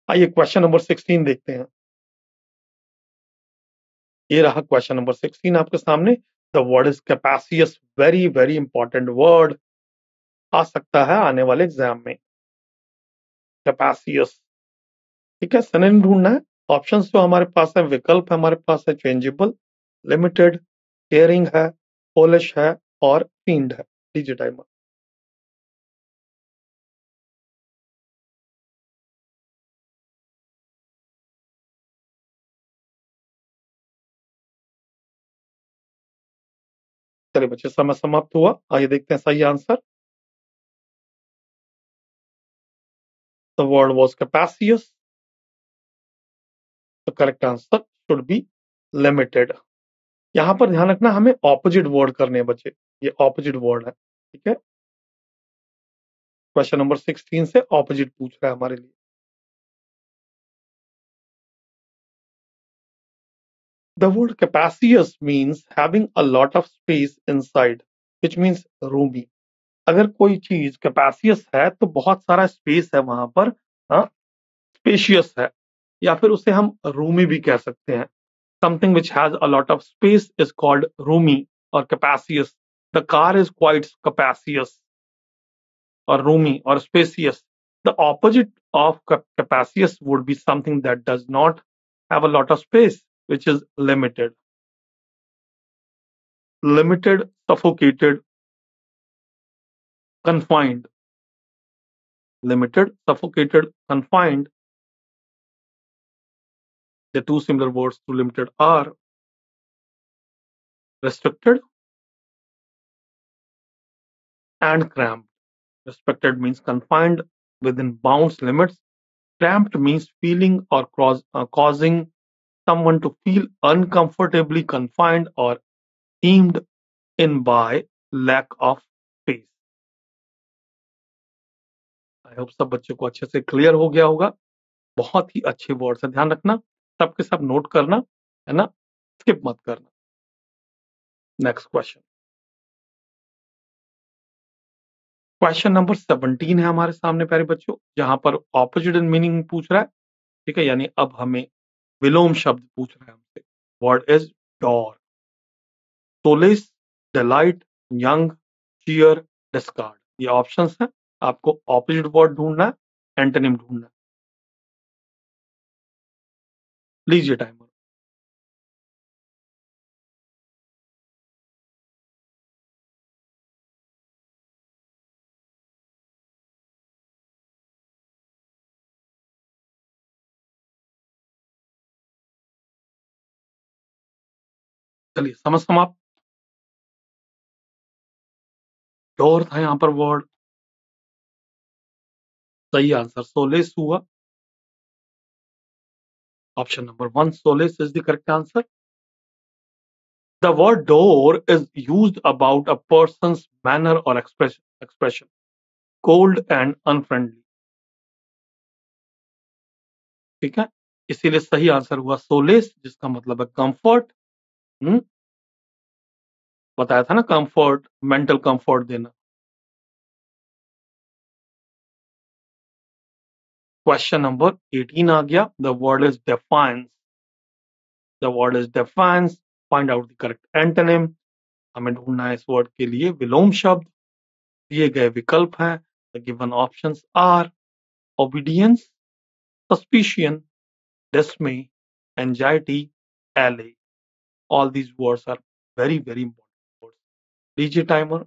A: आइए क्वेश्चन नंबर 16 देखते हैं। ये रहा क्वेश्चन नंबर 16 आपके सामने। The word is capacious, very very important word, आ सकता है आने वाले एग्जाम में। कैपेसियस, ठीक है। सिनोनिम ढूंढना है। ऑप्शंस जो हमारे पास है, विकल्प है हमारे पास है, चेंजेबल, लिमिटेड, केयरिंग है, पोलिश है और फील्ड है। लीजिए टाइमर। चलिए बच्चे, समय समाप्त हुआ। आइए देखते हैं सही answer. The word was capacious. The correct answer should be limited. यहाँ पर ध्यान रखना, हमें ऑपोजिट वर्ड करने हैं बच्चे, ये ऑपोजिट वर्ड है, ठीक है। क्वेश्चन नंबर 16 से ऑपोजिट पूछ रहा है हमारे लिए। The word capacious means having a lot of space inside, which means roomy। अगर कोई चीज कैपेसियस है तो बहुत सारा स्पेस है वहां पर, हाँ, स्पेशियस है, या फिर उसे हम रूमी भी कह सकते हैं। Something which has a lot of space is called roomy or capacious. The car is quite capacious or roomy or spacious. The opposite of capacious would be something that does not have a lot of space, which is limited. Limited, suffocated, confined. Limited, suffocated, confined. The two similar words to limited are restricted and cramped. Restricted means confined within bounds, limits. Cramped means feeling or causing someone to feel uncomfortably confined or hemmed in by lack of space। I hope सब बच्चों को अच्छे से clear हो गया होगा। बहुत ही अच्छे वर्ड्स है, ध्यान रखना, सबके सब नोट करना, है ना, स्किप मत करना। नेक्स्ट क्वेश्चन, क्वेश्चन नंबर 17 है हमारे सामने प्यारे बच्चों, जहां पर ऑपोजिट इन मीनिंग पूछ रहा है। ठीक है, यानी अब हमें विलोम शब्द पूछ रहे हैं हमसे। Word is dour, solace, delight, young, cheer, discard. ये ऑप्शंस हैं, आपको ऑपोजिट वर्ड ढूंढना है, एंटोनिम ढूंढना है। लीजिए टाइमर। चलिए, समय समाप्त। डोर था यहाँ पर वर्ड। सही आंसर सोलिस हुआ। Option number one, Solis is the correct answer. The word door is used about a person's manner or expression, cold and unfriendly। ठीक है, इसीलिए सही आंसर हुआ सोलिस, जिसका मतलब है कंफर्ट। बताया था ना, कंफर्ट, मेंटल कंफर्ट देना। क्वेश्चन नंबर 18 आ गया। The word is defiance। The word is defiance। Find out the correct antonym. हमें ढूंढना है इस वर्ड के लिए विलोम शब्द। दिए गए विकल्प हैं। The given options are obedience, suspicion, dismay, anxiety, allay। All these words are very, very important words। लीजिए टाइमर।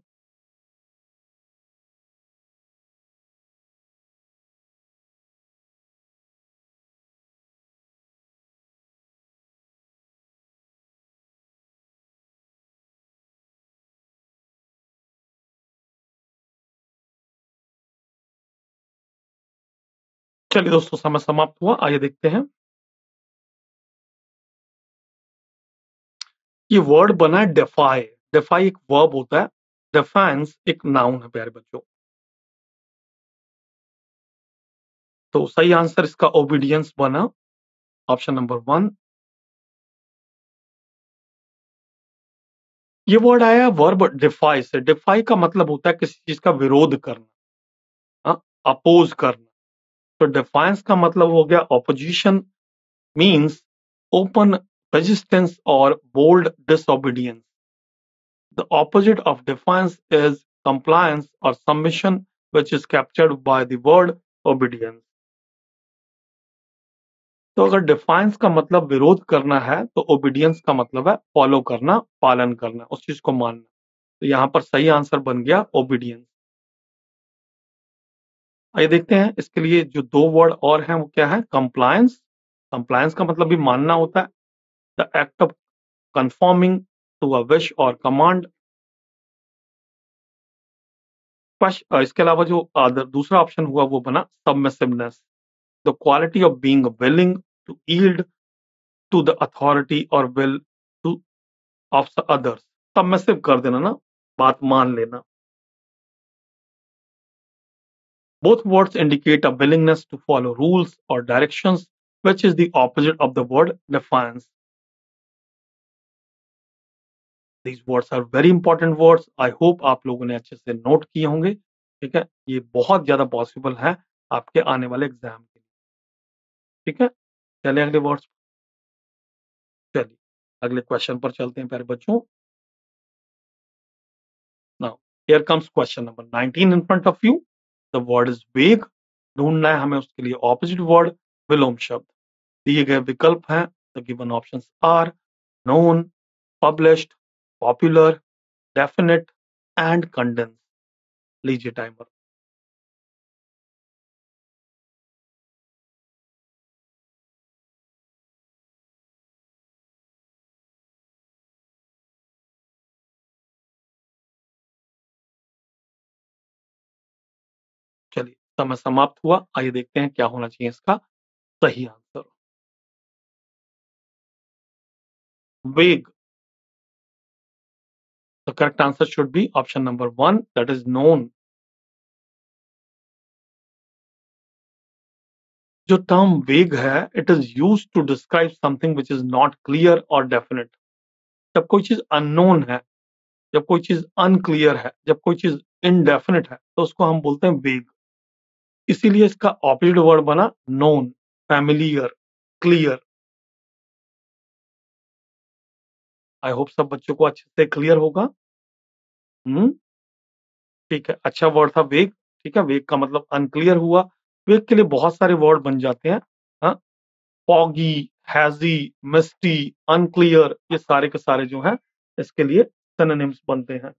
A: चलिए दोस्तों, समय समाप्त हुआ। आइए देखते हैं। ये वर्ड बना है डेफाई। डेफाई एक वर्ब होता है, डेफांस एक नाउन है प्यारे बच्चों। तो सही आंसर इसका ओबीडियंस बना, ऑप्शन नंबर वन। ये वर्ड आया वर्ब डिफाई से। डिफाई का मतलब होता है किसी चीज का विरोध करना, अपोज करना। तो डिफाइंस का मतलब हो गया opposition, means open resistance or bold disobedience। The opposite of defiance is compliance or submission, which is captured by the word obedience। तो अगर डिफाइंस का मतलब विरोध करना है, तो ओबीडियंस का मतलब है फॉलो करना, पालन करना, उस चीज को मानना। तो यहां पर सही आंसर बन गया ओबीडियंस। आइए देखते हैं इसके लिए जो दो वर्ड और हैं वो क्या है। कंप्लायंस। कंप्लायंस का मतलब भी मानना होता है, the act of conforming to a wish और कमांड। इसके अलावा जो दूसरा ऑप्शन हुआ वो बना submissiveness, the quality of being willing to yield to the authority और will to of others. Submissive कर देना ना, बात मान लेना। Both words indicate a willingness to follow rules or directions, which is the opposite of the word defiance। These words are very important words। I hope आप लोगों ने अच्छे से नोट किए होंगे। ठीक है, ये बहुत ज्यादा पॉसिबल है आपके आने वाले एग्जाम के लिए। ठीक है, चलिए अगले वर्ड्स। चलिए अगले क्वेश्चन पर चलते हैं प्यारे बच्चों। Now here comes question number 19 in front of you. The word is वेग। ढूंढना है हमें उसके लिए ऑपोजिट वर्ड, विलोम शब्द। दिए गए विकल्प हैं। The given options are known, published, popular, definite and condense. लीजिए टाइमर। चलिए, समय समाप्त हुआ। आइए देखते हैं क्या होना चाहिए इसका सही answer. Vague. The correct answer should be option number one, that is known. जो टर्म वेग है, it is use to describe something which is not clear और डेफिनेट। जब कोई चीज अननोन है, जब कोई चीज अनक्लियर है, जब कोई चीज इनडेफिनेट है, तो उसको हम बोलते हैं वेग। इसीलिए इसका ऑपोजिट वर्ड बना known. familiar, clear. I hope सब बच्चों को अच्छे से क्लियर होगा। हम्म, ठीक है। अच्छा वर्ड था वेग। ठीक है, वेग का मतलब अनक्लियर हुआ। वेग के लिए बहुत सारे वर्ड बन जाते हैं। हाँ, फॉगी, हैजी, मिस्टी, अनक्लियर, ये सारे के सारे जो हैं इसके लिए सिनोनिम्स बनते हैं।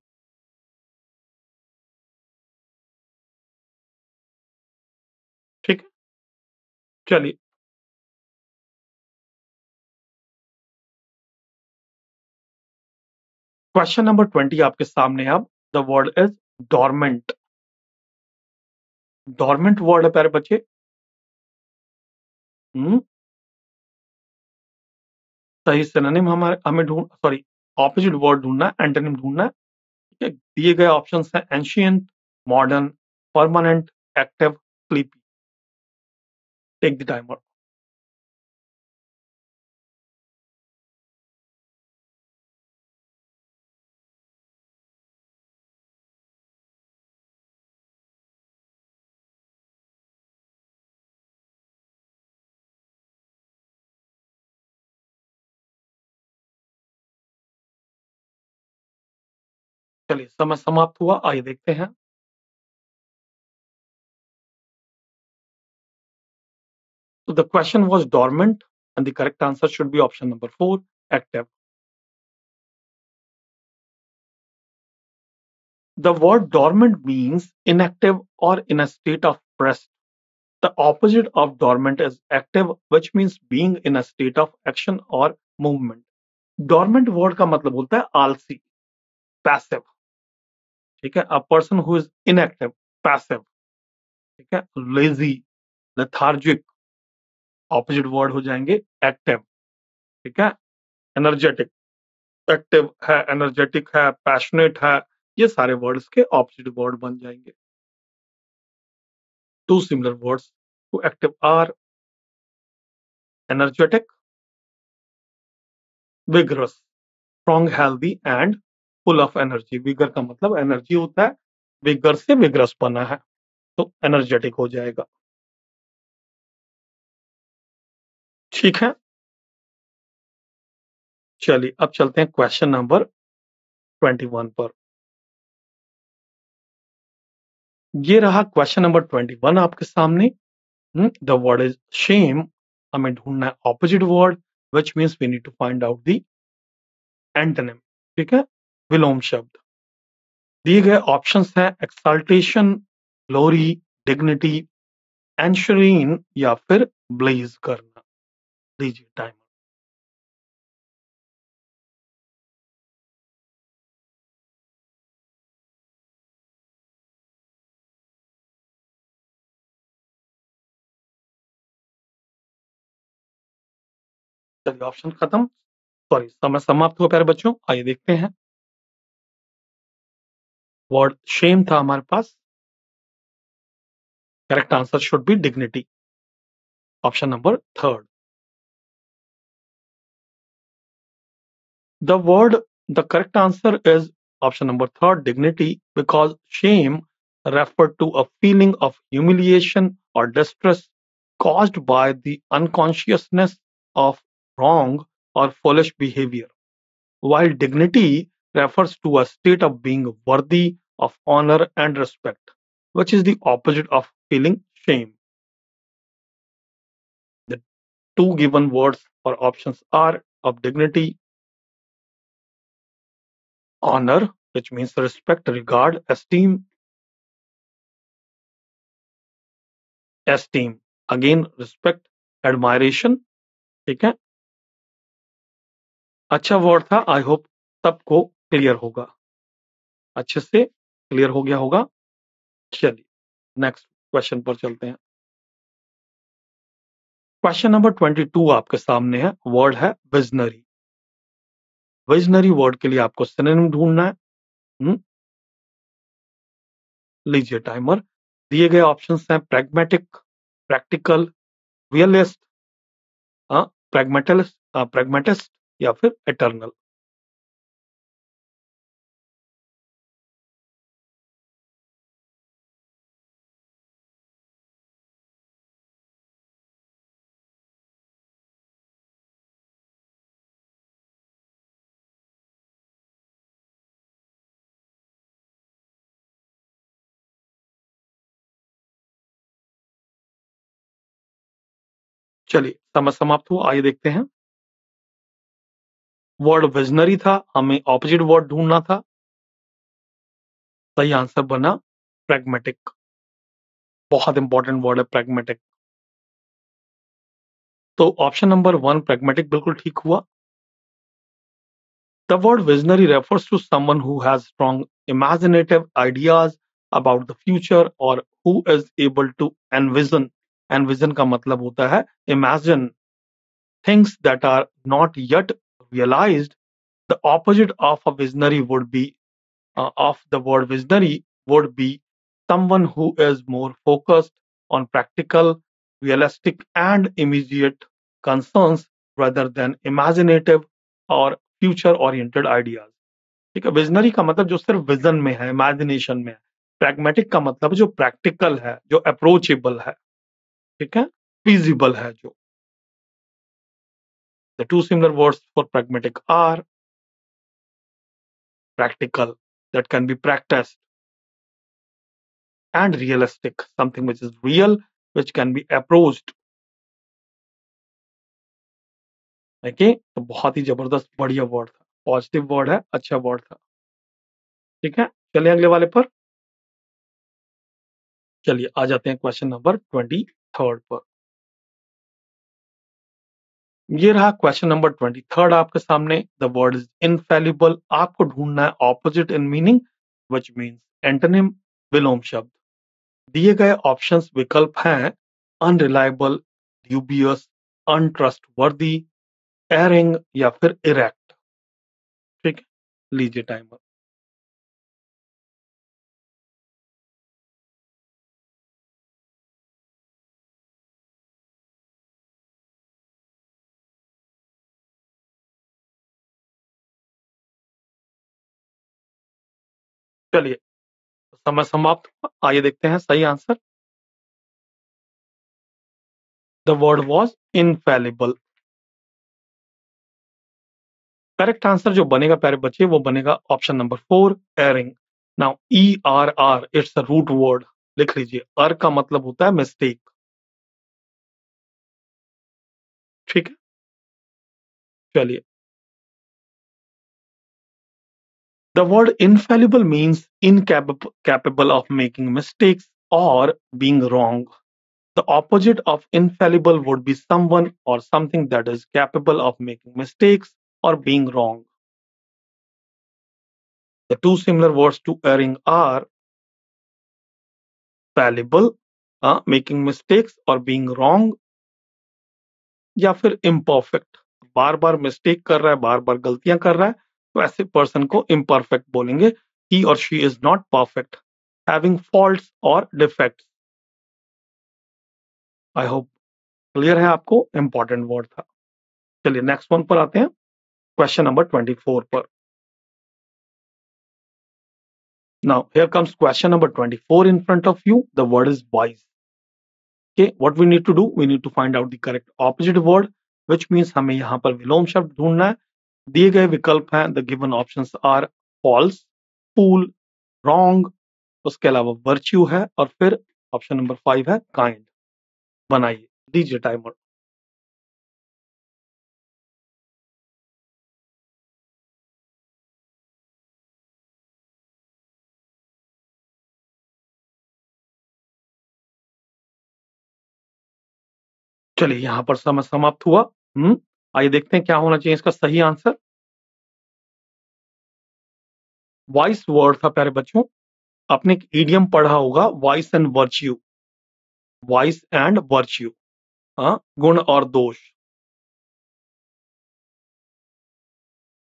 A: ठीक है, चलिए। क्वेश्चन नंबर 20 आपके सामने है अब। The word is dormant. Dormant word है प्यारे बच्चे। हम्म, सही सिनोनिम हमारे हमें ढूंढ सॉरी ऑपोजिट वर्ड ढूंढना है, एंटोनिम ढूंढना है। ठीक है, दिए गए ऑप्शंस हैं ancient, modern, permanent, active, sleepy. Take the timer. चलिए, समय समाप्त हुआ, आइए देखते हैं। So the question was dormant, and the correct answer should be option number 4, active. The word dormant means inactive or in a state of rest. The opposite of dormant is active, which means being in a state of action or movement. Dormant word का मतलब होता है आलसी, passive. ठीक है, a person who is inactive, passive। ठीक है, lazy, lethargic, opposite word हो जाएंगे एक्टिव। ठीक है, एनर्जेटिक, एक्टिव है, एनर्जेटिक है, पैशनेट है, ये सारे वर्ड्स के ऑपोजिट वर्ड बन जाएंगे। Two similar words to active are energetic, vigorous, strong, healthy and full of energy. Vigour का मतलब एनर्जी होता है, विगर से विगरस बना है, तो एनर्जेटिक हो जाएगा। ठीक है, चलिए अब चलते हैं क्वेश्चन नंबर 21 पर। ये रहा क्वेश्चन नंबर 21 आपके सामने। The word is shame. हमें ढूंढना है opposite word, which means we need to find out the antonym. ठीक है, विलोम शब्द। दिए गए ऑप्शंस हैं एक्साल्टेशन, ग्लोरी, डिग्निटी, एंशरीन या फिर ब्लेज करना। लीजिए टाइमर। चलिए, ऑप्शन खत्म, सॉरी समय समाप्त हुआ प्यारे बच्चों। आइए देखते हैं। वर्ड शेम था हमारे पास। Correct answer should be dignity, option number third. The word, the correct answer is option number third, dignity, because shame referred to a feeling of humiliation or distress caused by the unconsciousness of wrong or foolish behavior, while dignity refers to a state of being worthy of honor and respect, which is the opposite of feeling shame. The two given words or options are of dignity, honor, which means respect, regard, esteem, esteem, again respect, admiration. ठीक है, अच्छा word था। I hope सबको clear होगा, अच्छे से clear हो गया होगा। चलिए नेक्स्ट क्वेश्चन पर चलते हैं। क्वेश्चन नंबर 22 आपके सामने है। वर्ड है विजनरी। विजनरी वर्ड के लिए आपको सिनोनिम ढूंढना है। लीजिए टाइमर। दिए गए ऑप्शंस हैं प्रैग्मेटिक, प्रैक्टिकल, रियलिस्ट, प्रैग्मेटलिस्ट, प्रैग्मेटिस्ट या फिर एटर्नल। चलिए समय समाप्त हुआ, आइए देखते हैं। वर्ड विजनरी था, हमें ऑपोजिट वर्ड ढूंढना था। सही आंसर बना प्रैग्मेटिक। बहुत इंपॉर्टेंट वर्ड है प्रैग्मेटिक। तो ऑप्शन नंबर 1 प्रैग्मेटिक बिल्कुल ठीक हुआ। The word visionary refers to someone who has strong imaginative ideas about the future or who is able to envision. Envision का मतलब होता है imagine things that are not yet realized. The opposite of a visionary would be of the word visionary would be someone who is more focused on practical, realistic, and immediate concerns rather than imaginative or future oriented ideas. ठीक है, visionary का मतलब जो सिर्फ vision में है, imagination में है। प्रैग्मेटिक का मतलब जो प्रैक्टिकल है, जो अप्रोचेबल है, ठीक है, फीजिबल है जो। The two similar words for pragmatic are practical, that can be practiced, and realistic, something which is real, which can be approached. Okay, तो बहुत ही जबरदस्त बढ़िया वर्ड था, पॉजिटिव वर्ड है, अच्छा वर्ड था। ठीक है, चलिए अगले वाले पर। चलिए आ जाते हैं क्वेश्चन नंबर 23 पर। ये रहा क्वेश्चन नंबर 23 आपके सामने। The word is infallible. आपको ढूंढना है opposite in meaning which means antonym, विलोम शब्द। दिए गए ऑप्शंस विकल्प हैं अनरिलायबल, ड्यूबियस, अनट्रस्टवर्दी, एरिंग या फिर इरेक्ट। ठीक है, लीजिए टाइमर। चलिए समय समाप्त हुआ, आइए देखते हैं सही answer. The word was infallible. Correct answer जो बनेगा प्यारे बच्चे वो बनेगा option number 4 erring. Now ERR it's a root word, लिख लीजिए। अर का मतलब होता है मिस्टेक। ठीक है, चलिए। The word infallible means incapable of making mistakes or being wrong. The opposite of infallible would be someone or something that is capable of making mistakes or being wrong. The two similar words to erring are fallible, making mistakes or being wrong, या फिर imperfect, बार बार mistake कर रहा है, बार बार गलतियां कर रहा है, तो ऐसे पर्सन को imperfect बोलेंगे। He or she is not perfect, having faults or defects. I hope clear है आपको, इंपॉर्टेंट वर्ड था। चलिए नेक्स्ट वन पर आते हैं, क्वेश्चन नंबर 24 पर। Now here comes question number 24 in front of you. The word is wise. Okay, what we need to do, we need to find out the correct opposite word, which means हमें यहाँ पर विलोम शब्द ढूंढना है। दिए गए विकल्प हैं, the given options are false, fool, wrong, उसके अलावा virtue है, और फिर ऑप्शन नंबर 5 है kind। बनाइए, दीजिए टाइमर। चलिए यहाँ पर समय समाप्त हुआ। आइए देखते हैं क्या होना चाहिए इसका सही आंसर। वाइस वर्ड था प्यारे बच्चों। आपने एक इडियम पढ़ा होगा, vice and virtue. Vice and virtue, हाँ, गुण और दोष।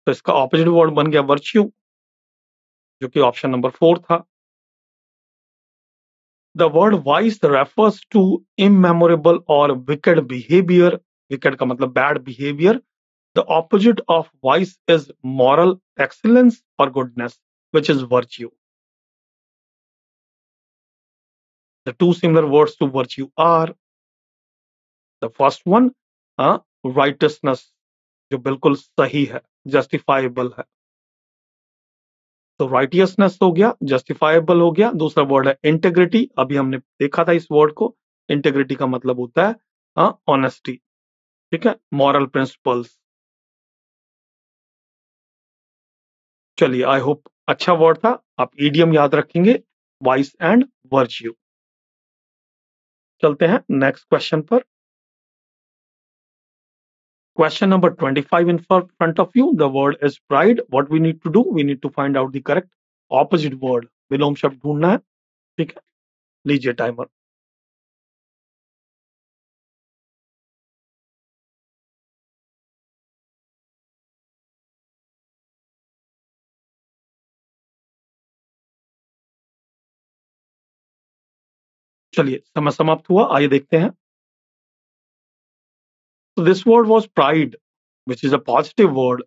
A: तो इसका ऑपोजिट वर्ड बन गया वर्च्यू, जो कि ऑप्शन नंबर 4 था। The word wise refers to immemorable or wicked behavior. Wicked का मतलब bad behavior. The opposite of wise is moral excellence or goodness, which is virtue. The two similar words to virtue are the first one, righteousness, जो बिल्कुल सही है, justifiable है। तो righteousness हो गया, जस्टिफाइबल हो गया। दूसरा वर्ड है इंटेग्रिटी। अभी हमने देखा था इस वर्ड को। इंटेग्रिटी का मतलब होता है ऑनेस्टी। ठीक है, मॉरल प्रिंसिपल्स। चलिए, आई होप अच्छा वर्ड था, आप ईडियम याद रखेंगे, वाइस एंड वर्च्यू। चलते हैं नेक्स्ट क्वेश्चन पर। Question number 25 in front of you. The word is pride. What we need to do? We need to find out the correct opposite word. विलोम शब्द ढूंढना है। ठीक है, लीजिए टाइमर। चलिए, समय समाप्त हुआ, आइए देखते हैं। So this word was pride, which is a positive word.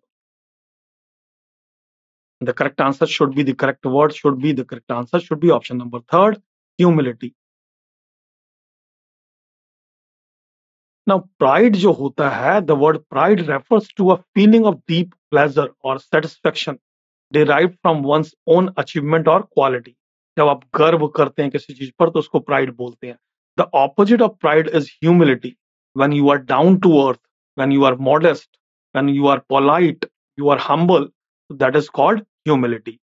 A: The correct answer should be the correct word, should be the correct answer, should be option number third, humility. Now, pride जो होता है, the word pride refers to a feeling of deep pleasure or satisfaction derived from one's own achievement or quality. जब आप गर्व करते हैं किसी चीज पर तो उसको प्राइड बोलते हैं। The opposite of pride is humility. when you are down to earth, when you are modest, when you are polite, you are humble, that is called humility.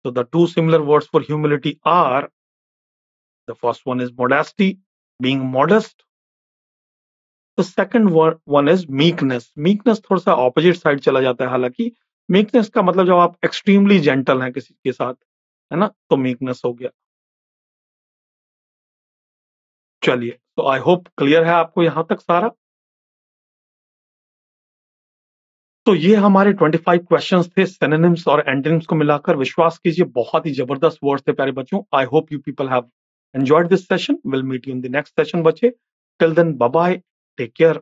A: So the two similar words for humility are, the first one is modesty, being modest. The second one is meekness. Meekness थोड़ा सा opposite side चला जाता है, हालांकि meekness का मतलब जब आप एक्सट्रीमली जेंटल हैं किसी के साथ, है ना, तो meekness हो गया। चलिए, तो आई होप क्लियर है आपको यहां तक सारा। तो ये हमारे 25 क्वेश्चंस थे सिनोनिम्स और एंटोनिम्स को मिलाकर। विश्वास कीजिए बहुत ही जबरदस्त वर्ड्स थे प्यारे बच्चों। I hope you people have enjoyed this session. Will meet you in the next session बच्चे। Till then bye bye, take care.